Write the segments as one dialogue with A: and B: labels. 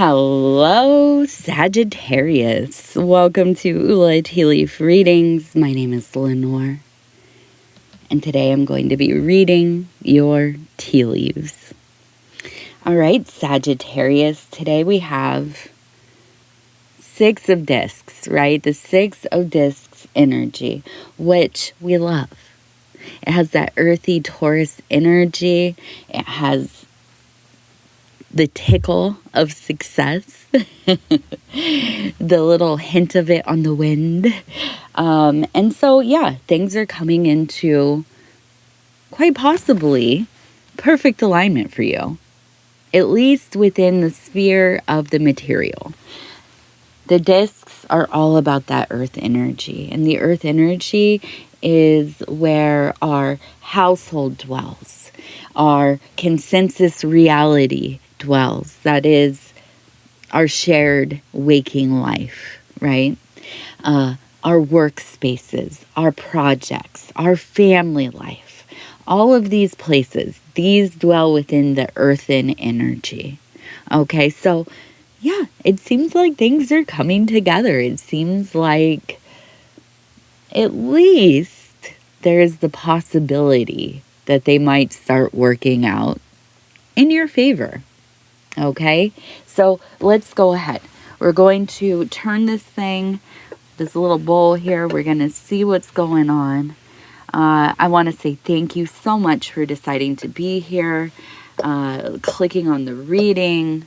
A: Hello, Sagittarius. Welcome to Ula Tea Leaf Readings. My name is Lenor, and today I'm going to be reading your tea leaves. All right, Sagittarius, today we have Six of Discs, right? The Six of Discs energy, which we love. It has that earthy Taurus energy. It has the tickle of success, the little hint of it on the wind. And so, yeah, things are coming into quite possibly perfect alignment for you, at least within the sphere of the material. The discs are all about that earth energy, and the earth energy is where our household dwells, our consensus reality dwells. That is our shared waking life, right? Our workspaces, our projects, our family life, all of these places, these dwell within the earthen energy. Okay, so yeah, it seems like things are coming together. It seems like at least there is the possibility that they might start working out in your favor. Okay, so let's go ahead. We're going to turn this little bowl here. We're going to see what's going on. I want to say thank you so much for deciding to be here, clicking on the reading.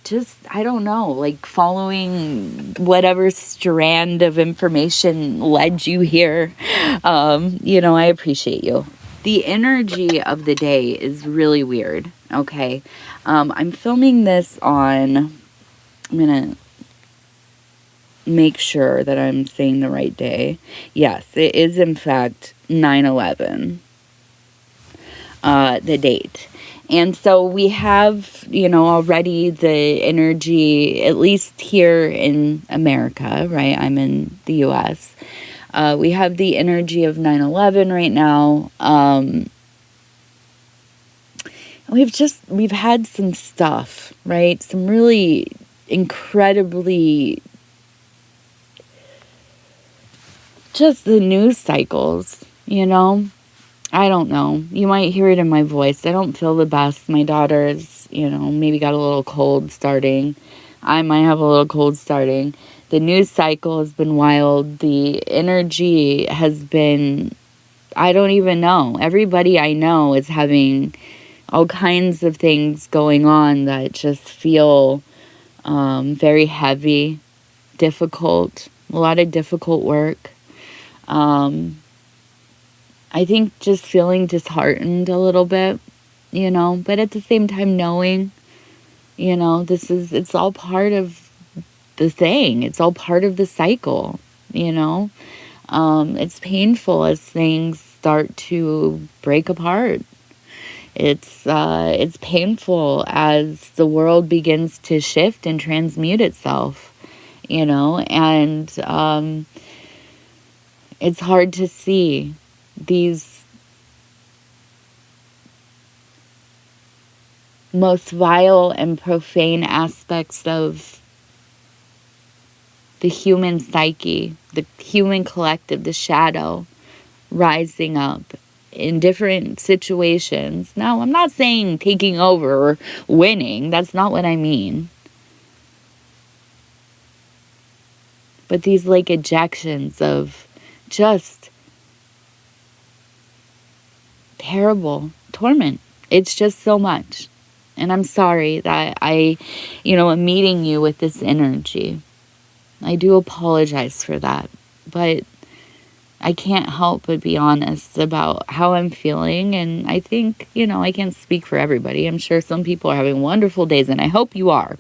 A: Just, I don't know, like following whatever strand of information led you here. I appreciate you. The energy of the day is really weird, okay? I'm filming this on, I'm going to make sure that I'm saying the right day. Yes, it is in fact 9/11, the date. And so we have, already the energy, at least here in America, right? I'm in the U.S., we have the energy of 9/11 right now. We've had some stuff, right? Some really incredibly, just the news cycles, I don't know. You might hear it in my voice. I don't feel the best. My daughter's, maybe got a little cold starting. I might have a little cold starting. The news cycle has been wild. The energy has been, I don't even know. Everybody I know is having all kinds of things going on that just feel very heavy, difficult, a lot of difficult work. I think just feeling disheartened a little bit, but at the same time knowing, it's all part of the thing. It's all part of the cycle, It's painful as things start to break apart. It's painful as the world begins to shift and transmute itself, and it's hard to see these most vile and profane aspects of the human psyche, the human collective, the shadow rising up in different situations. Now, I'm not saying taking over or winning. That's not what I mean. But these like ejections of just terrible torment. It's just so much. And I'm sorry that I am meeting you with this energy. I do apologize for that. But I can't help but be honest about how I'm feeling. And I think, I can't speak for everybody. I'm sure some people are having wonderful days, and I hope you are.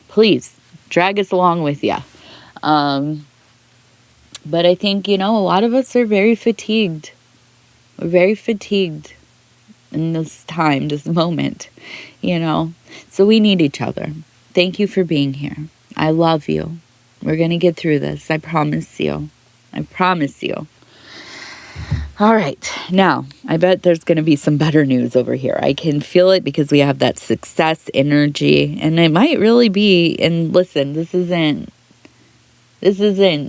A: Please, drag us along with you. But I think, a lot of us are very fatigued. We're very fatigued in this time, this moment, So we need each other. Thank you for being here. I love you. We're going to get through this. I promise you. I promise you. All right. Now, I bet there's going to be some better news over here. I can feel it because we have that success energy, and it might really be, and listen, this isn't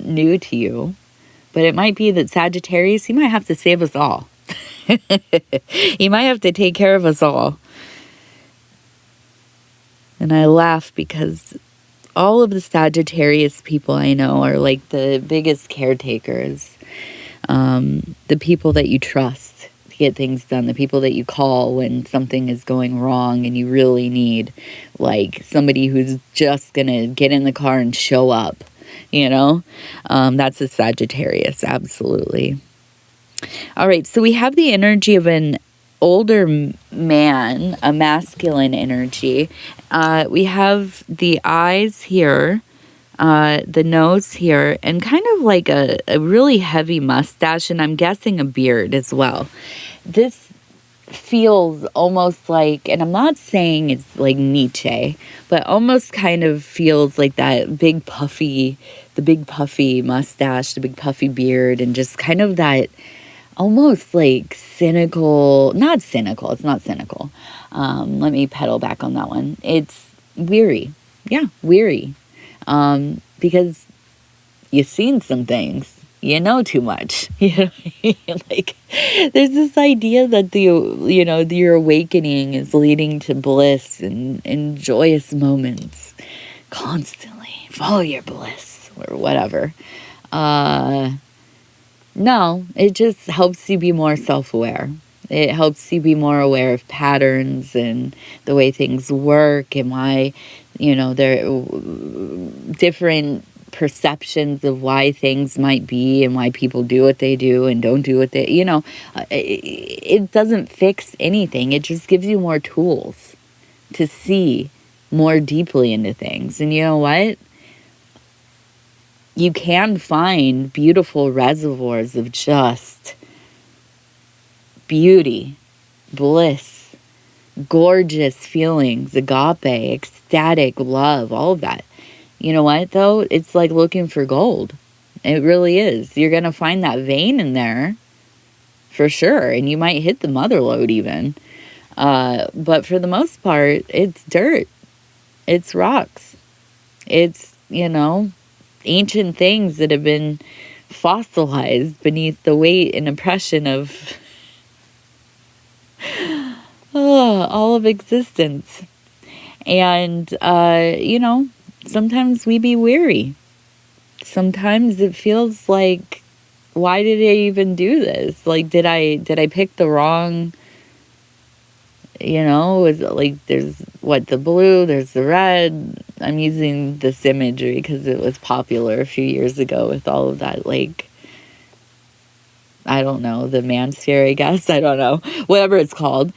A: new to you, but it might be that Sagittarius, he might have to save us all. He might have to take care of us all. And I laugh because all of the Sagittarius people I know are like the biggest caretakers. The people that you trust to get things done, the people that you call when something is going wrong and you really need like somebody who's just gonna get in the car and show up, that's a Sagittarius, absolutely. All right, so we have the energy of an older man, a masculine energy. We have the eyes here, the nose here, and kind of like a really heavy mustache, and I'm guessing a beard as well. This feels almost like, and I'm not saying it's like Nietzsche, but almost kind of feels like that big puffy mustache, the big puffy beard, and just kind of that almost like cynical, not cynical, it's not cynical. Let me pedal back on that one. It's weary. Yeah, weary. Because you've seen some things, you know too much. Like there's this idea that your awakening is leading to bliss and joyous moments constantly. Follow your bliss or whatever. No, it just helps you be more self-aware. It helps you be more aware of patterns and the way things work and why, there are different perceptions of why things might be and why people do what they do and don't do what they, it doesn't fix anything. It just gives you more tools to see more deeply into things. And you know what? You can find beautiful reservoirs of just beauty, bliss, gorgeous feelings, agape, ecstatic love, all of that. You know what, though? It's like looking for gold. It really is. You're going to find that vein in there for sure, and you might hit the mother lode even. But for the most part, it's dirt. It's rocks. It's, ancient things that have been fossilized beneath the weight and oppression of all of existence. And, sometimes we be weary. Sometimes it feels like, why did I even do this? Like, did I pick the wrong, is it like there's the blue, there's the red. I'm using this imagery because it was popular a few years ago with all of that, like, I don't know, the manosphere, I guess. I don't know. Whatever it's called.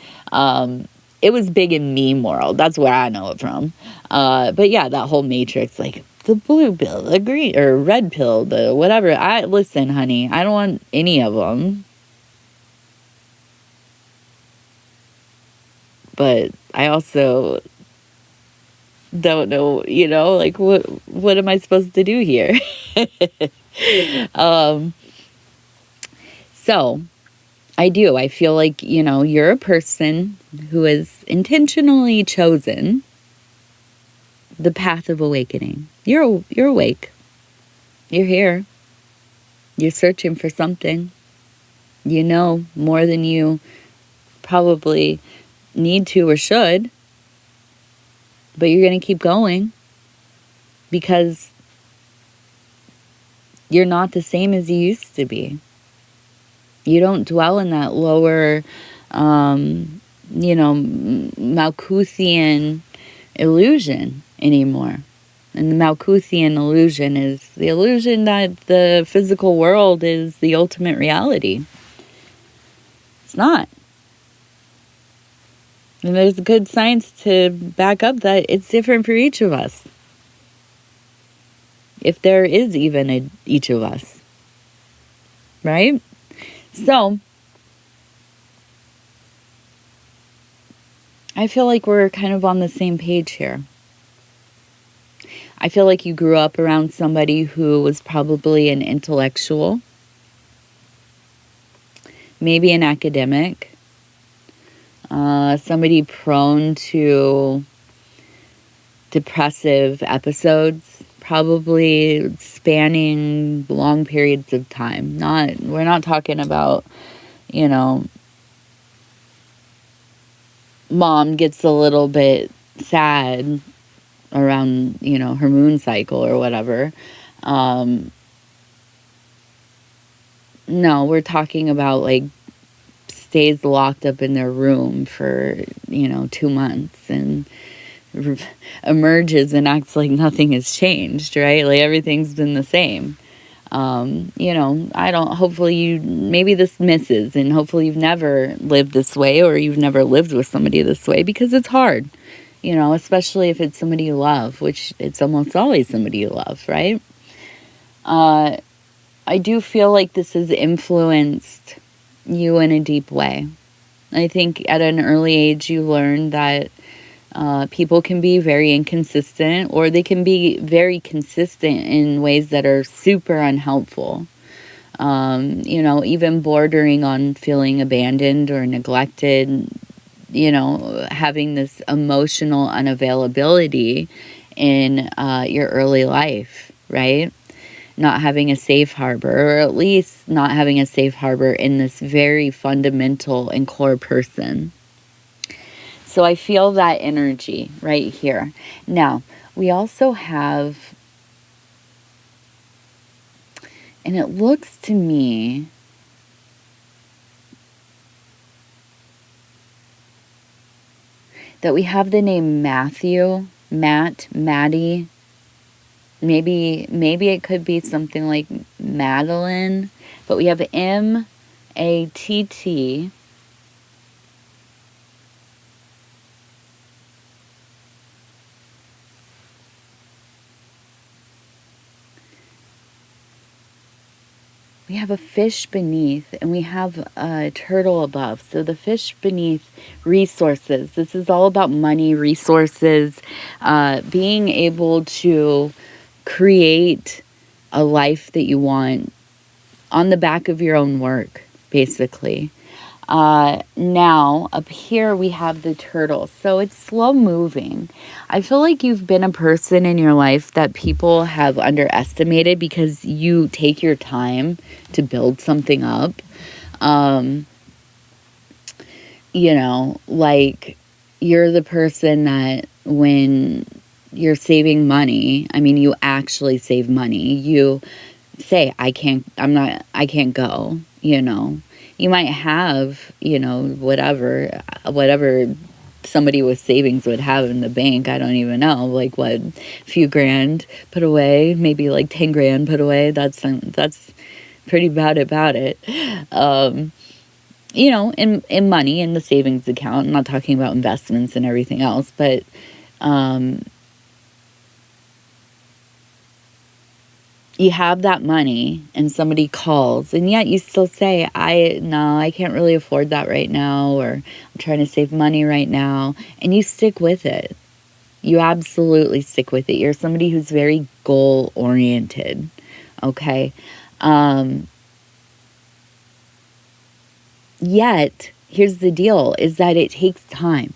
A: It was big in meme world. That's where I know it from. But yeah, that whole matrix, like the blue pill, the green or red pill, the whatever. Listen, honey, I don't want any of them. But I also don't know, like what am I supposed to do here? So I feel like, you're a person who has intentionally chosen the path of awakening. You're awake. You're here. You're searching for something. You know more than you probably need to or should. But you're going to keep going because you're not the same as you used to be. You don't dwell in that lower, Malthusian illusion anymore. And the Malthusian illusion is the illusion that the physical world is the ultimate reality. It's not. And there's good science to back up that it's different for each of us. If there is even each of us. Right? So, I feel like we're kind of on the same page here. I feel like you grew up around somebody who was probably an intellectual. maybe an academic, somebody prone to depressive episodes, probably spanning long periods of time. We're not talking about, mom gets a little bit sad around, her moon cycle or whatever. No, we're talking about like stays locked up in their room for, 2 months and emerges and acts like nothing has changed, right? Like everything's been the same. Hopefully maybe this misses, and hopefully you've never lived this way, or you've never lived with somebody this way, because it's hard, especially if it's somebody you love, which it's almost always somebody you love, right? I do feel like this has influenced you in a deep way. I think at an early age you learn that people can be very inconsistent, or they can be very consistent in ways that are super unhelpful. Even bordering on feeling abandoned or neglected, having this emotional unavailability in your early life, right? Not having a safe harbor, or at least not having a safe harbor in this very fundamental and core person. So I feel that energy right here. Now, we also have, and it looks to me that we have the name Matthew, Matt, Maddie. Maybe it could be something like Madeline, but we have M-A-T-T. We have a fish beneath, and we have a turtle above. So the fish beneath, resources. This is all about money, resources, being able to create a life that you want on the back of your own work, basically. Now, up here we have the turtle. So it's slow moving. I feel like you've been a person in your life that people have underestimated because you take your time to build something up. Like you're the person that when you're saving money, you actually save money. You say, I can't go, You might have, whatever somebody with savings would have in the bank. I don't even know, like what, a few grand put away, maybe like 10 grand put away. That's pretty about it. In money in the savings account. I'm not talking about investments and everything else, but you have that money and somebody calls, and yet you still say, I can't really afford that right now, or I'm trying to save money right now. And you stick with it. You absolutely stick with it. You're somebody who's very goal oriented. Okay. Yet, here's the deal, is that it takes time.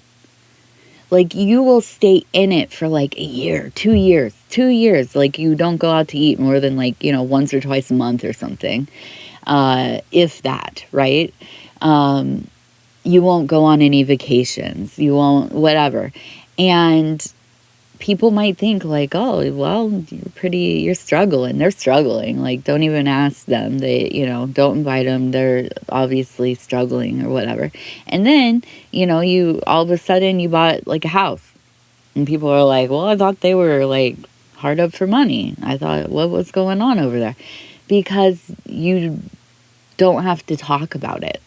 A: Like, you will stay in it for like a year, 2 years. Like, you don't go out to eat more than like, once or twice a month or something. If that, right? You won't go on any vacations. You won't, whatever. And people might think like, oh, well, you're struggling. They're struggling. Like, don't even ask them. They, don't invite them. They're obviously struggling or whatever. And then, you all of a sudden you bought like a house, and people are like, well, I thought they were like hard up for money. I thought, what's going on over there? Because you don't have to talk about it.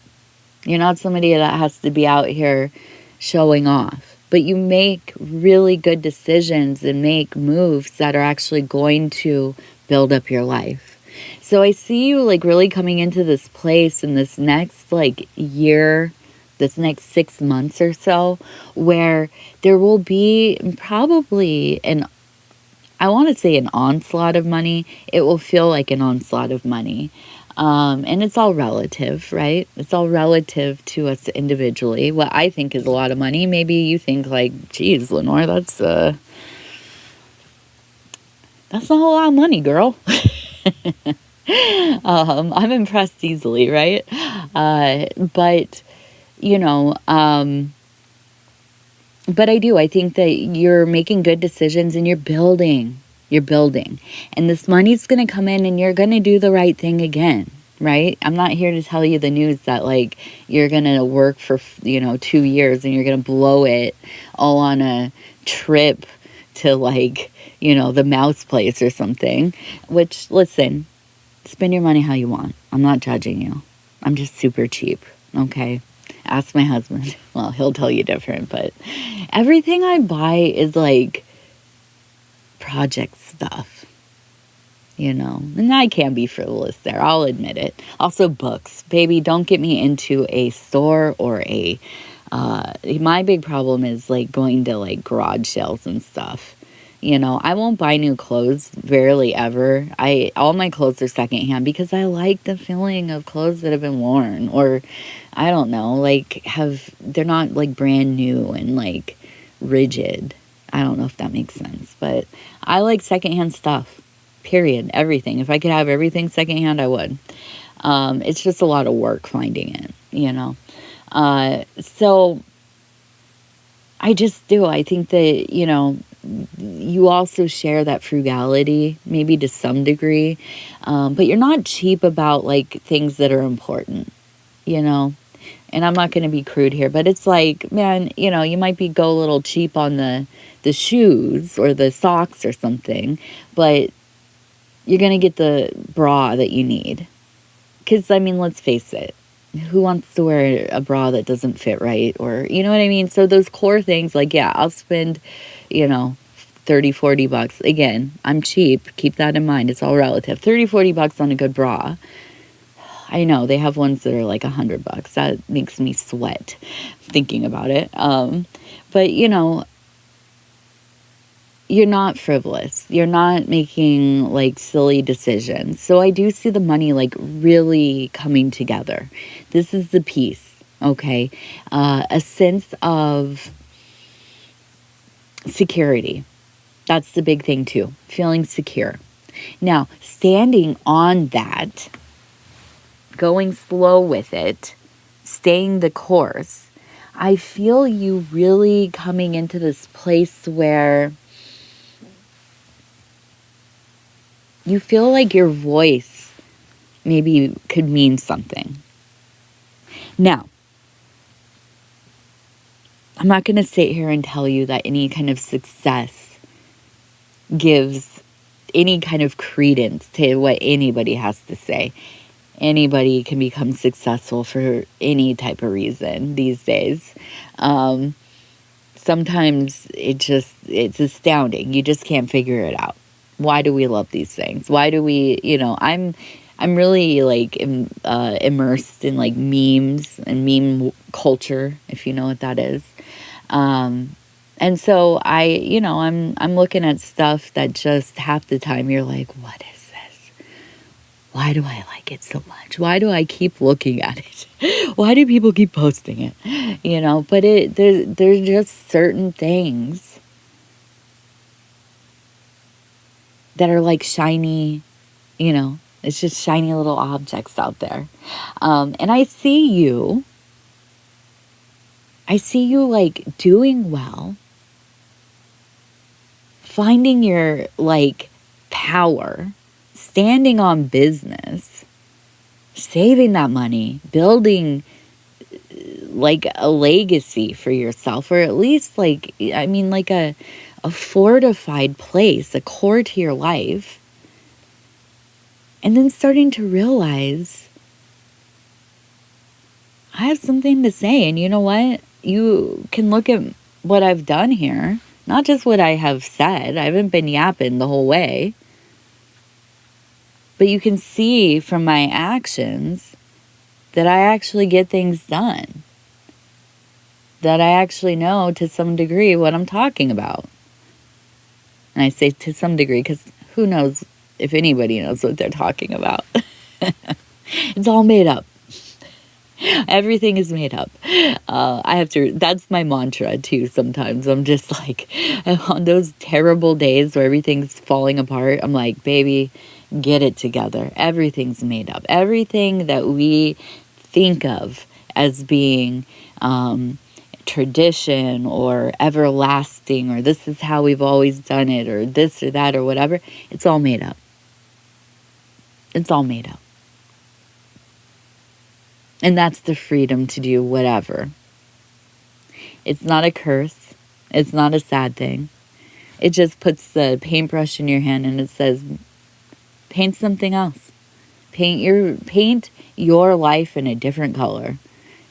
A: You're not somebody that has to be out here showing off. But you make really good decisions and make moves that are actually going to build up your life. So I see you like really coming into this place in this next like year, this next 6 months or so, where there will be probably I want to say an onslaught of money. It will feel like an onslaught of money. And it's all relative, right? It's all relative to us individually. What I think is a lot of money, maybe you think like, geez, Lenore, that's not a lot of money, girl. I'm impressed easily, right? But you know, but I think that you're making good decisions and you're building. And this money's going to come in and you're going to do the right thing again, right? I'm not here to tell you the news that like you're going to work for, 2 years and you're going to blow it all on a trip to like, the mouse place or something, which, listen, spend your money how you want. I'm not judging you. I'm just super cheap, okay? Ask my husband. Well, he'll tell you different, but everything I buy is like project stuff, and I can be frivolous there. I'll admit it. Also books. Baby, don't get me into a store or my big problem is like going to like garage sales and stuff. I won't buy new clothes, rarely ever. All my clothes are secondhand because I like the feeling of clothes that have been worn, or I don't know, like they're not like brand new and like rigid. I don't know if that makes sense, but I like secondhand stuff, period, everything. If I could have everything secondhand, I would. It's just a lot of work finding it, so I just do. I think that, you also share that frugality, maybe to some degree, but you're not cheap about like things that are important, and I'm not going to be crude here, but it's like, man, you might go a little cheap on the shoes or the socks or something, but you're going to get the bra that you need. Because, let's face it, who wants to wear a bra that doesn't fit right? Or, you know what I mean? So those core things, like, yeah, I'll spend, $30-$40. Again, I'm cheap. Keep that in mind. It's all relative. $30-$40 on a good bra. I know they have ones that are like $100. That makes me sweat thinking about it. But you're not frivolous. You're not making like silly decisions. So I do see the money like really coming together. This is the piece, okay? A sense of security. That's the big thing too. Feeling secure. Now, standing on that, going slow with it, staying the course, I feel you really coming into this place where you feel like your voice maybe could mean something. Now, I'm not going to sit here and tell you that any kind of success gives any kind of credence to what anybody has to say. Anybody can become successful for any type of reason these days. Sometimes it's astounding. You just can't figure it out. Why do we love these things? Why do we, I'm really like immersed in like memes and meme culture, if you know what that is. And so I'm looking at stuff that just half the time you're like, what is this? Why do I like it so much? Why do I keep looking at it? Why do people keep posting it? But there's just certain things that are like shiny, it's just shiny little objects out there. And I see you like doing well, finding your like power, standing on business, saving that money, building like a legacy for yourself, or at least like a fortified place, a core to your life. And then starting to realize I have something to say. And you know what? You can look at what I've done here, not just what I have said. I haven't been yapping the whole way. But you can see from my actions that I actually get things done. That I actually know to some degree what I'm talking about. And I say to some degree because who knows if anybody knows what they're talking about. It's all made up. Everything is made up. That's my mantra too sometimes. I'm just like, on those terrible days where everything's falling apart, I'm like, baby, get it together. Everything's made up. Everything that we think of as being tradition or everlasting, or this is how we've always done it, or this or that or whatever, it's all made up. It's all made up. And that's the freedom to do whatever. It's not a curse. It's not a sad thing. It just puts the paintbrush in your hand and it says, paint something else. Paint your life in a different color.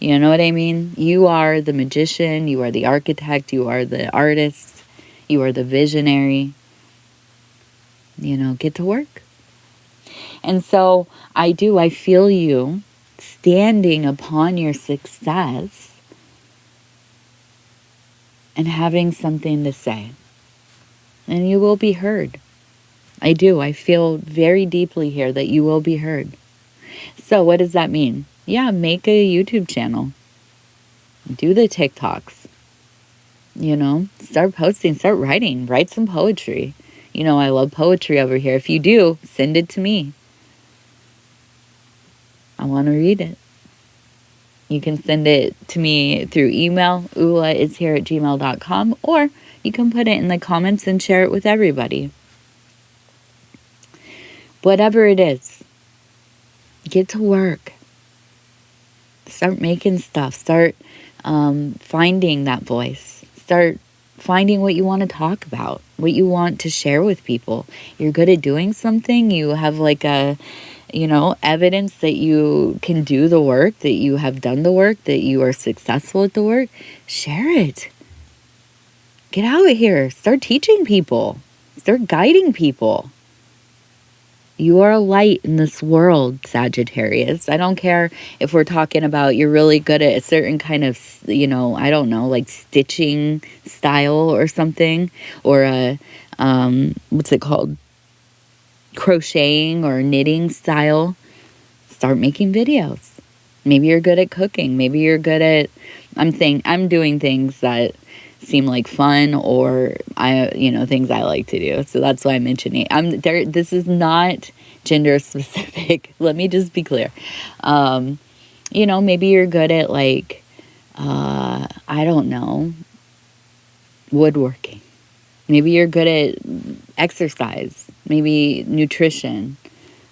A: You know what I mean? You are the magician. You are the architect. You are the artist. You are the visionary. Get to work. And so I feel you standing upon your success and having something to say. And you will be heard. I do. I feel very deeply here that you will be heard. So what does that mean? Yeah, make a YouTube channel. Do the TikToks. Start posting, start writing, write some poetry. I love poetry over here. If you do, send it to me. I want to read it. You can send it to me through email, ulaishere@gmail.com, or you can put it in the comments and share it with everybody. Whatever it is, get to work. Start making stuff. Start finding that voice. Start finding what you want to talk about, what you want to share with people. You're good at doing something. You have like a evidence that you can do the work, that you have done the work, that you are successful at the work. Share it. Get out of here. Start teaching people. Start guiding people. You are a light in this world, Sagittarius. I don't care if we're talking about you're really good at a certain kind of, I don't know, like stitching style or something, or a, what's it called? Crocheting or knitting style. Start making videos. Maybe you're good at cooking. Maybe you're good at, I'm doing things that seem like fun, or things I like to do. So that's why I'm mentioning this is not gender specific. Let me just be clear. Maybe you're good at like I don't know, woodworking. Maybe you're good at exercise, maybe nutrition,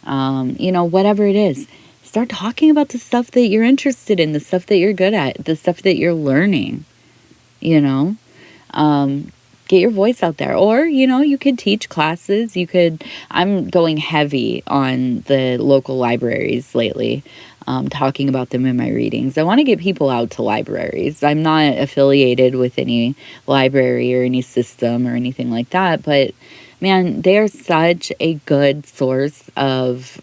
A: whatever it is. Start talking about the stuff that you're interested in, the stuff that you're good at, the stuff that you're learning, get your voice out there. Or, you could teach classes. I'm going heavy on the local libraries lately, talking about them in my readings. I want to get people out to libraries. I'm not affiliated with any library or any system or anything like that, but man, they are such a good source of,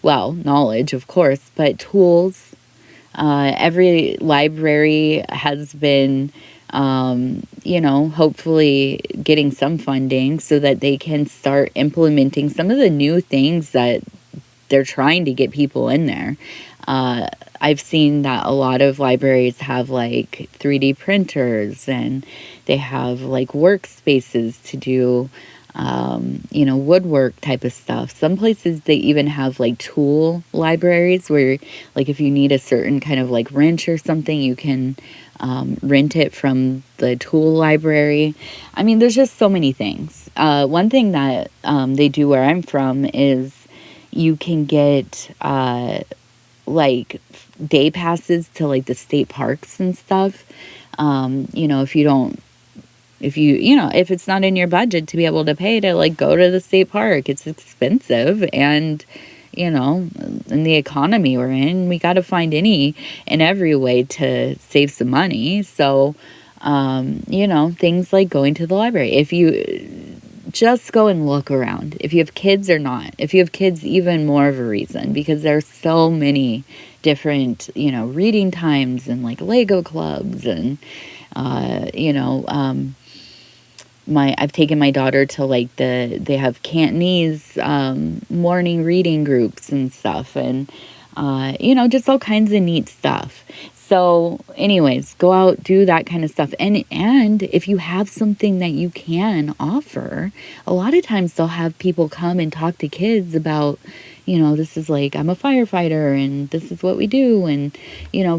A: knowledge, of course, but tools. Every library has been, hopefully getting some funding so that they can start implementing some of the new things that they're trying to get people in there. I've seen that a lot of libraries have like 3D printers, and they have like workspaces to do, woodwork type of stuff. Some places they even have like tool libraries where like if you need a certain kind of like wrench or something, you can rent it from the tool library. I mean, there's just so many things. One thing that they do where I'm from is you can get like day passes to like the state parks and stuff. If it's not in your budget to be able to pay to like go to the state park, it's expensive. And, in the economy we're in, we got to find any and every way to save some money. So, things like going to the library. If you just go and look around, if you have kids or not, if you have kids, even more of a reason, because there's so many different, reading times and like Lego clubs and, I've taken my daughter to like they have Cantonese morning reading groups and stuff, and just all kinds of neat stuff. So anyways, go out, do that kind of stuff. And if you have something that you can offer, a lot of times they'll have people come and talk to kids about, this is like, I'm a firefighter and this is what we do. And,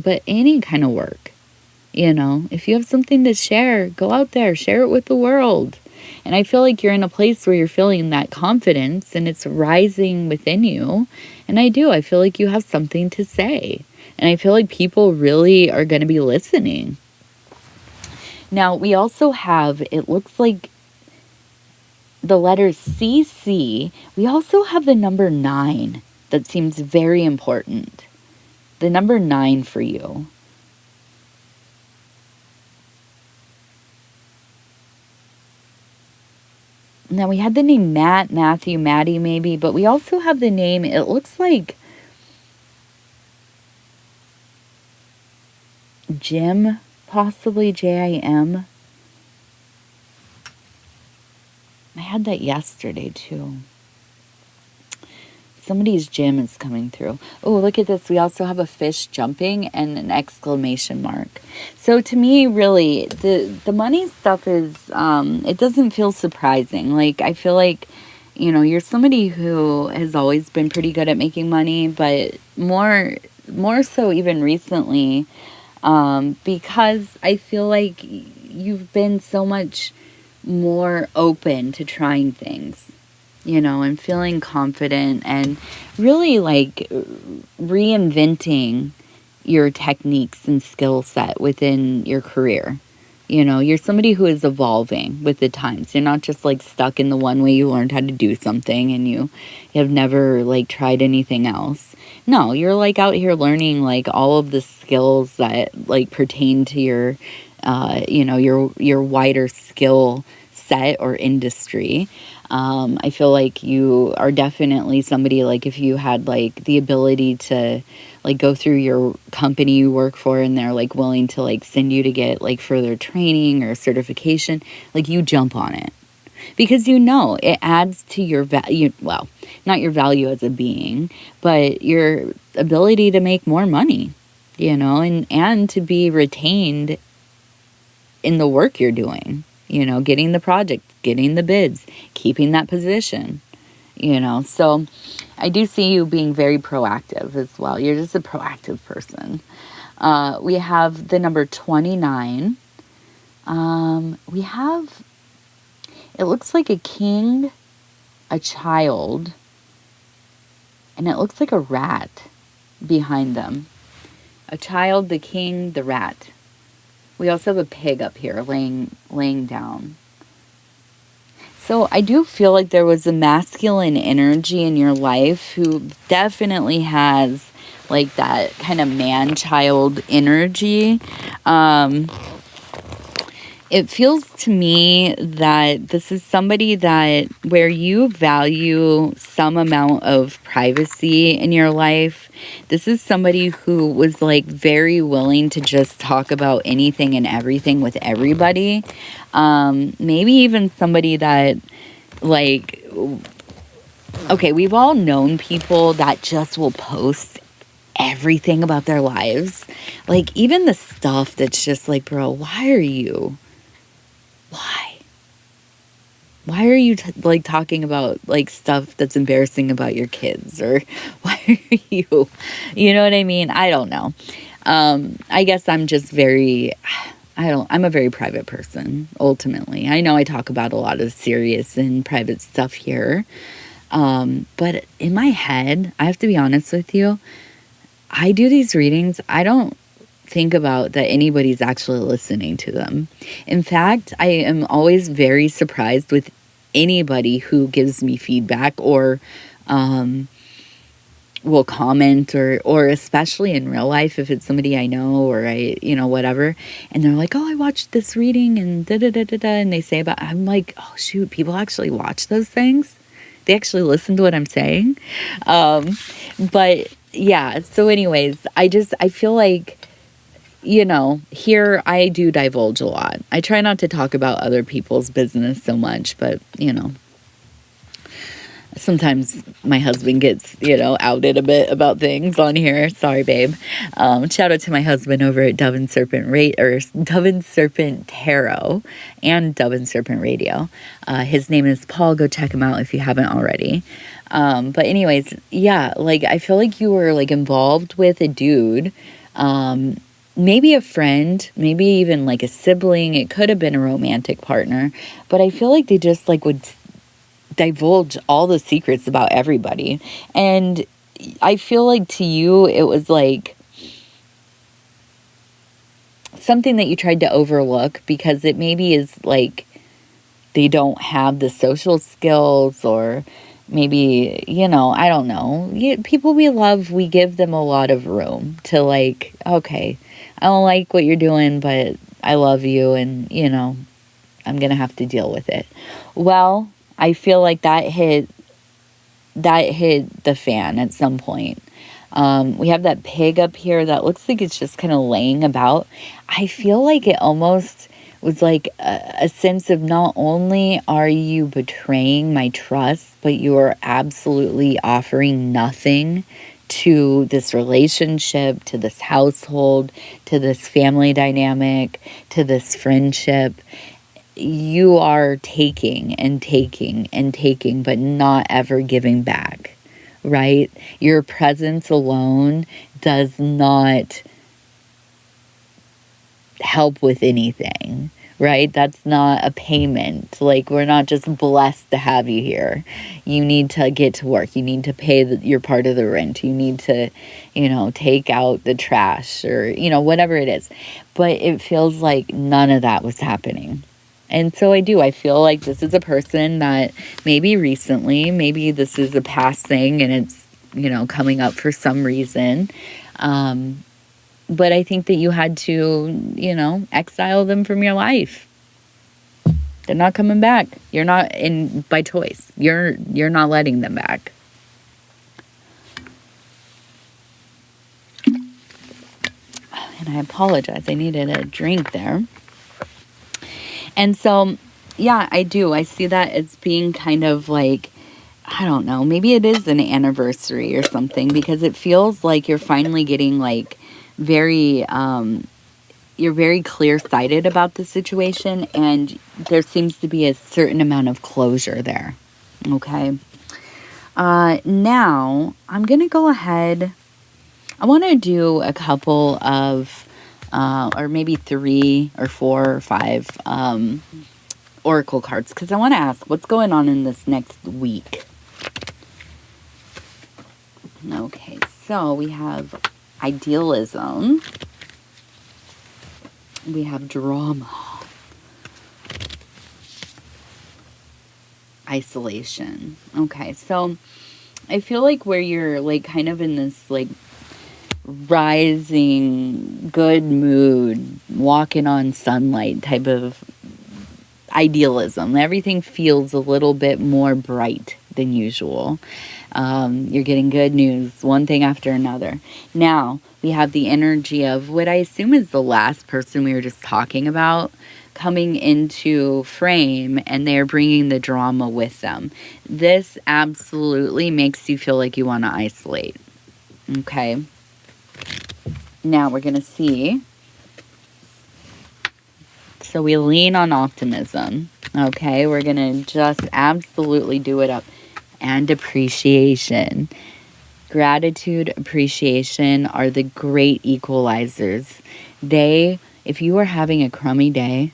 A: but any kind of work, if you have something to share, go out there, share it with the world. And I feel like you're in a place where you're feeling that confidence and it's rising within you. And I feel like you have something to say. And I feel like people really are going to be listening. Now, we also have, it looks like the letters CC. We also have the number 9 that seems very important. The number 9 for you. Now, we had the name Matt, Matthew, Maddie maybe, but we also have the name, it looks like Jim, possibly Jim. I had that yesterday too. Somebody's Jim is coming through. Oh, look at this. We also have a fish jumping and an exclamation mark. So to me, really, the money stuff is, it doesn't feel surprising. Like, I feel like, you're somebody who has always been pretty good at making money, but more so even recently, because I feel like you've been so much more open to trying things, and feeling confident and really like reinventing your techniques and skill set within your career. You're somebody who is evolving with the times. You're not just like stuck in the one way you learned how to do something and you have never like tried anything else. No, you're like out here learning like all of the skills that like pertain to your, your wider skill set or industry. I feel like you are definitely somebody, like if you had like the ability to like go through your company you work for and they're like willing to like send you to get like further training or certification, like you jump on it because it adds to your value. Well, not your value as a being, but your ability to make more money, and to be retained in the work you're doing. Getting the project, getting the bids, keeping that position, So I do see you being very proactive as well. You're just a proactive person. We have the number 29. We have, it looks like a king, a child, and it looks like a rat behind them. A child, the king, the rat. We also have a pig up here laying down. So I do feel like there was a masculine energy in your life who definitely has like that kind of man-child energy. It feels to me that this is somebody that where you value some amount of privacy in your life. This is somebody who was like very willing to just talk about anything and everything with everybody. Maybe even somebody that like, okay, we've all known people that just will post everything about their lives. Like even the stuff that's just like, bro, why are you like talking about like stuff that's embarrassing about your kids, or why are you know what I mean? I don't know. I guess I'm just I'm a very private person, ultimately. I know I talk about a lot of serious and private stuff here. But in my head, I have to be honest with you, I do these readings. I don't think about that anybody's actually listening to them. In fact, I am always very surprised with anybody who gives me feedback or will comment or especially in real life if it's somebody I know or whatever, and they're like, oh, I watched this reading and da-da-da-da-da, and they say about, I'm like, oh shoot, people actually watch those things? They actually listen to what I'm saying? But yeah, so anyways, I feel like here I do divulge a lot. I try not to talk about other people's business so much, but, sometimes my husband gets, outed a bit about things on here. Sorry, babe. Shout out to my husband over at Dove and Serpent Dove and Serpent Tarot and Dove and Serpent Radio. His name is Paul. Go check him out if you haven't already. But anyways, yeah, like I feel like you were like involved with a dude, maybe a friend, maybe even like a sibling. It could have been a romantic partner, but I feel like they just like would divulge all the secrets about everybody. And I feel like to you, it was like something that you tried to overlook because it maybe is like they don't have the social skills, or maybe, I don't know. People we love, we give them a lot of room to like, okay, I don't like what you're doing, but I love you, and, I'm going to have to deal with it. Well, I feel like that hit the fan at some point. We have that pig up here that looks like it's just kind of laying about. I feel like it almost was like a sense of not only are you betraying my trust, but you are absolutely offering nothing to this relationship, to this household, to this family dynamic, to this friendship. You are taking and taking and taking, but not ever giving back, right? Your presence alone does not help with anything, right? That's not a payment. Like, we're not just blessed to have you here. You need to get to work. You need to pay your part of the rent. You need to, take out the trash, or, whatever it is. But it feels like none of that was happening. And so I feel like this is a person that maybe recently, maybe this is a past thing and it's, coming up for some reason. But I think that you had to, exile them from your life. They're not coming back. You're not by choice. You're not letting them back. And I apologize. I needed a drink there. And so, yeah, I do. I see that as being kind of like, I don't know, maybe it is an anniversary or something, because it feels like you're finally getting like you're very clear-sighted about the situation, and there seems to be a certain amount of closure there. Okay. Now, I'm going to go ahead. I want to do a couple of or maybe 3 or 4 or 5 oracle cards, because I want to ask what's going on in this next week. Okay, so we have idealism, we have drama, isolation. Okay, so I feel like where you're like kind of in this like rising good mood, walking on sunlight type of idealism. Everything feels a little bit more bright than usual. You're getting good news, one thing after another. Now we have the energy of what I assume is the last person we were just talking about coming into frame, and they're bringing the drama with them. This absolutely makes you feel like you want to isolate. Okay. Now we're going to see. So we lean on optimism. Okay. We're going to just absolutely do it up. And appreciation. Gratitude, appreciation are the great equalizers. If you are having a crummy day,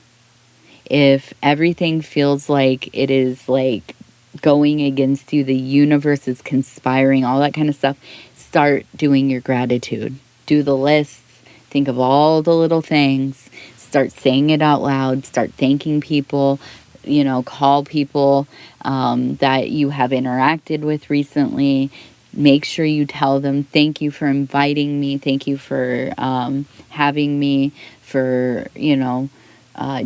A: if everything feels like it is like going against you, the universe is conspiring, all that kind of stuff, start doing your gratitude. Do the lists. Think of all the little things. Start saying it out loud. Start thanking people. Call people that you have interacted with recently. Make sure you tell them, thank you for inviting me. Thank you for having me, for,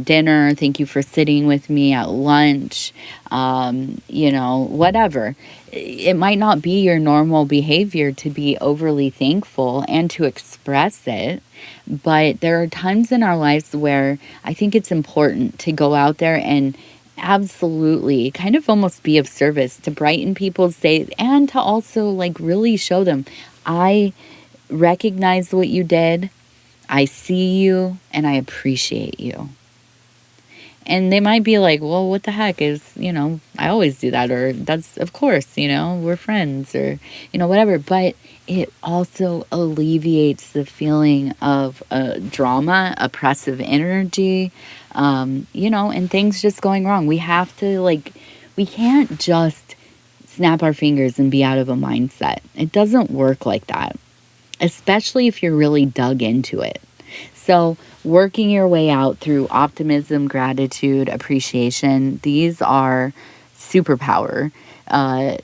A: dinner. Thank you for sitting with me at lunch. Whatever. It might not be your normal behavior to be overly thankful and to express it, but there are times in our lives where I think it's important to go out there and absolutely kind of almost be of service to brighten people's day, and to also like really show them, I recognize what you did, I see you, and I appreciate you. And they might be like, well, what the heck is, I always do that, or that's, of course, we're friends, or, whatever. But it also alleviates the feeling of drama, oppressive energy, and things just going wrong. We have to, we can't just snap our fingers and be out of a mindset. It doesn't work like that, especially if you're really dug into it. So working your way out through optimism, gratitude, appreciation, these are superpower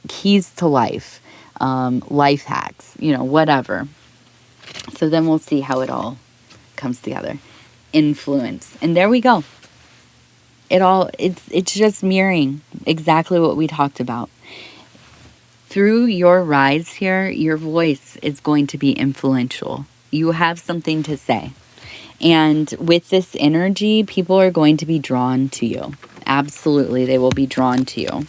A: keys to life, life hacks, whatever. So then we'll see how it all comes together. Influence. And there we go. It's just mirroring exactly what we talked about. Through your rise here, your voice is going to be influential. You have something to say. And with this energy, people are going to be drawn to you. Absolutely, they will be drawn to you.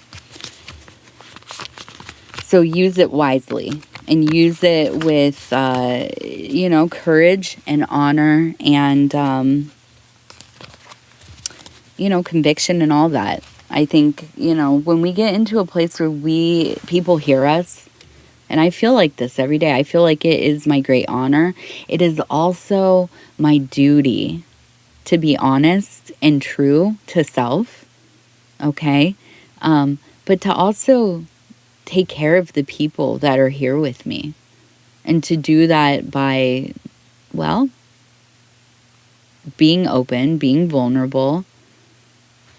A: So use it wisely, and use it with, courage and honor and, conviction and all that. I think, when we get into a place where people hear us, and I feel like this every day. I feel like it is my great honor. It is also my duty to be honest and true to self, okay? But to also take care of the people that are here with me. And to do that by, being open, being vulnerable,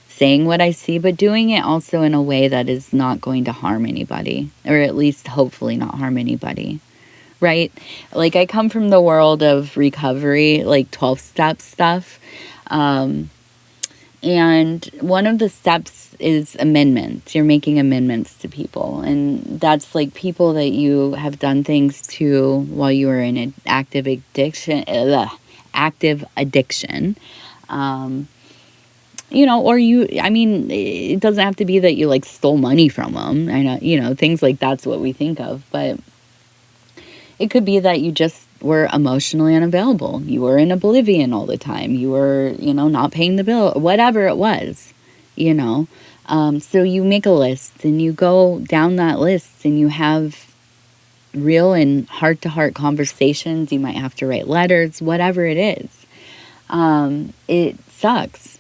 A: saying what I see, but doing it also in a way that is not going to harm anybody, or at least hopefully not harm anybody, right? Like, I come from the world of recovery, like 12-step stuff. And one of the steps is amendments. You're making amendments to people. And that's like people that you have done things to while you were in an active addiction. It doesn't have to be that you stole money from them. I know, things like that's what we think of, but it could be that you just were emotionally unavailable. You were in oblivion all the time. You were, not paying the bill, whatever it was, So you make a list and you go down that list and you have real and heart-to-heart conversations. You might have to write letters, whatever it is. It sucks.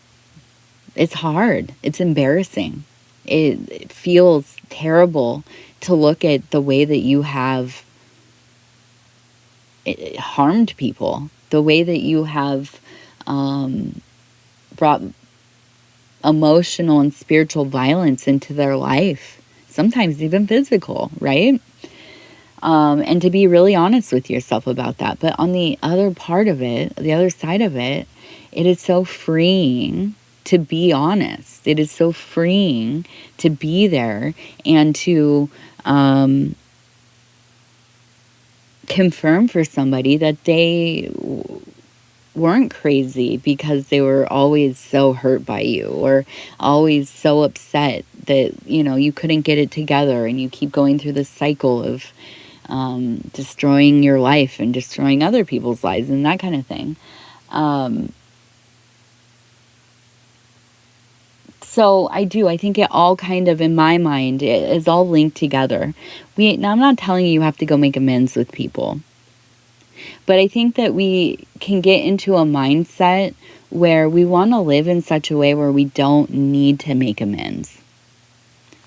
A: It's hard. It's embarrassing. It feels terrible to look at the way that you have harmed people, the way that you have brought emotional and spiritual violence into their life, sometimes even physical, right? And to be really honest with yourself about that. But on the other part of it, the other side of it, it is so freeing to be honest. It is so freeing to be there and to confirm for somebody that they weren't crazy because they were always so hurt by you, or always so upset that, you couldn't get it together, and you keep going through this cycle of destroying your life and destroying other people's lives and that kind of thing. So I think it all kind of, in my mind, it is all linked together. Now, I'm not telling you have to go make amends with people, but I think that we can get into a mindset where we want to live in such a way where we don't need to make amends,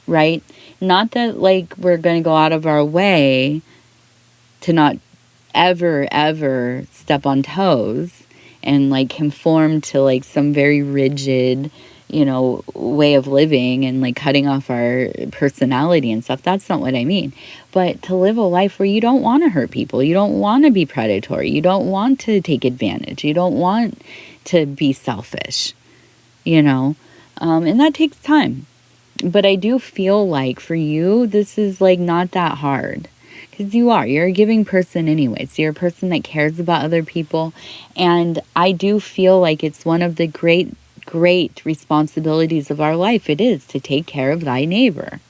A: right? Not that we're going to go out of our way to not ever step on toes and conform to some very rigid way of living and cutting off our personality and stuff. That's not what I mean. But to live a life where you don't want to hurt people, you don't want to be predatory, you don't want to take advantage, you don't want to be selfish, and that takes time. But I do feel like for you, this is like not that hard. Because you're a giving person anyway. So you're a person that cares about other people. And I do feel like it's one of the great responsibilities of our life. It is to take care of thy neighbor,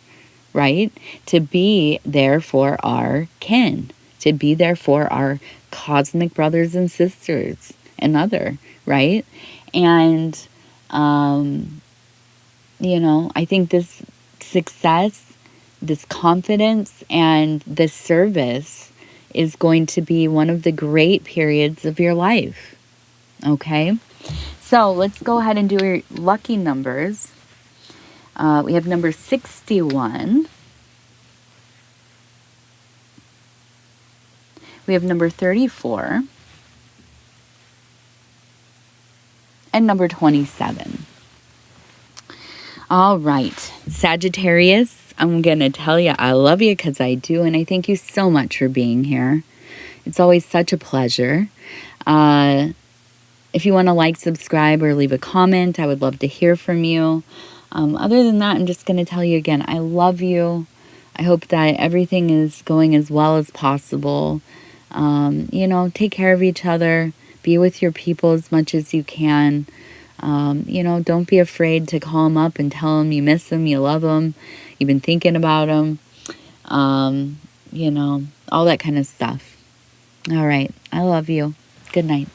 A: right? To be there for our kin, to be there for our cosmic brothers and sisters and other, right? And, I think this success, this confidence, and this service is going to be one of the great periods of your life. Okay? So let's go ahead and do your lucky numbers. We have number 61. We have number 34. And number 27. All right, Sagittarius, I'm going to tell you I love you because I do, and I thank you so much for being here. It's always such a pleasure. If you want to like, subscribe, or leave a comment, I would love to hear from you. Other than that, I'm just going to tell you again, I love you. I hope that everything is going as well as possible. Take care of each other. Be with your people as much as you can. Don't be afraid to call them up and tell them you miss them, you love them, you've been thinking about them, all that kind of stuff. All right. I love you. Good night.